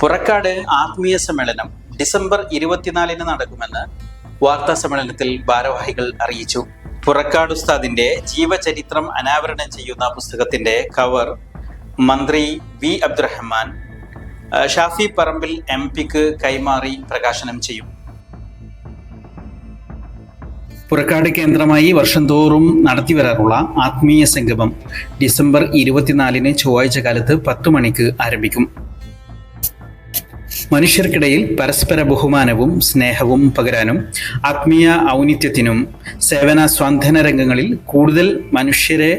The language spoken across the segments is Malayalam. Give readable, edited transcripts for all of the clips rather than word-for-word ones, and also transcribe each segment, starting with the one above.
പുറക്കാട് ആത്മീയ സമ്മേളനം ഡിസംബർ 24 നടക്കുമെന്ന് വാർത്താ സമ്മേളനത്തിൽ ഭാരവാഹികൾ അറിയിച്ചു. പുറക്കാട് ഉസ്താദിന്റെ ജീവചരിത്രം അനാവരണം ചെയ്യുന്ന പുസ്തകത്തിന്റെ കവർ മന്ത്രി വി അബ്ദുറഹ്മാൻ ഷാഫി പറമ്പിൽ MP കൈമാറി പ്രകാശനം ചെയ്യും. പുറക്കാട് കേന്ദ്രമായി വർഷം തോറും നടത്തിവരാറുള്ള ആത്മീയ സംഗമം ഡിസംബർ 24 ചൊവ്വാഴ്ച കാലത്ത് 10 മണിക്ക് ആരംഭിക്കും. മനുഷ്യർക്കിടയിൽ പരസ്പര ബഹുമാനവും സ്നേഹവും പകരാനും ആത്മീയ ഔന്നിത്യത്തിനും സേവന സ്വാന്തന രംഗങ്ങളിൽ കൂടുതൽ മനുഷ്യരെ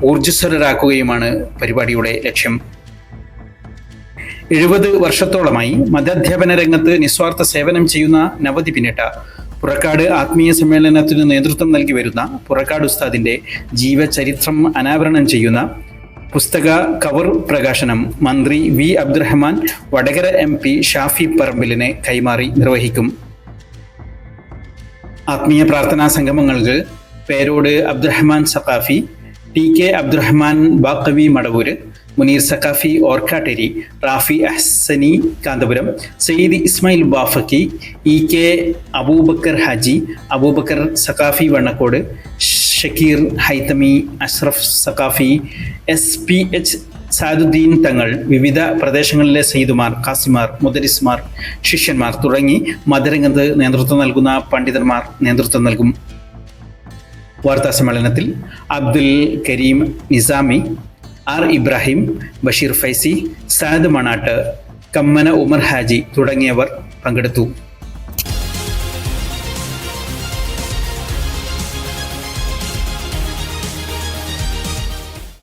ഊർജ്ജസ്വലരാക്കുകയുമാണ് പരിപാടിയുടെ ലക്ഷ്യം. 70 വർഷത്തോളമായി മതാധ്യാപന രംഗത്ത് നിസ്വാർത്ഥ സേവനം ചെയ്യുന്ന നവതി പിന്നിട്ട പുറക്കാട് ആത്മീയ സമ്മേളനത്തിന് നേതൃത്വം നൽകി വരുന്ന പുറക്കാട് ഉസ്താദിന്റെ ജീവചരിത്രം അനാവരണം ചെയ്യുന്ന പുസ്തക കവർ പ്രകാശനം മന്ത്രി വി അബ്ദുറഹ്മാൻ വടകര MP ഷാഫി പറമ്പിലിനെ കൈമാറി നിർവഹിക്കും. ആത്മീയ പ്രാർത്ഥനാ സംഗമങ്ങൾക്ക് പേരോട് Abdurahman Saqafi, TK Abdurahman Baqavi Madavoor, Muneer Saqafi Orkkatteri, Rafi Ahsani Kanthapuram, Sayyid Ismail Bafaqi, EK Abubakar Haji, Abubakar Saqafi Vannakkode, Shakir Haithami, Ashraf Saqafi, SPH Saduddin തങ്ങൾ, വിവിധ പ്രദേശങ്ങളിലെ സയ്യിദുമാർ, ഖാസിമാർ, മുദരിസ്മാർ, ശിഷ്യന്മാർ തുടങ്ങി മതരംഗത്ത് നേതൃത്വം നൽകുന്ന പണ്ഡിതന്മാർ നേതൃത്വം നൽകും. വാർത്താ സമ്മേളനത്തിൽ അബ്ദുൽ കരീം നിസാമി, R ഇബ്രാഹിം, ബഷീർ ഫൈസി, സാദ് മണാട്ട്, കമ്മന ഉമർ ഹാജി തുടങ്ങിയവർ പങ്കെടുത്തു.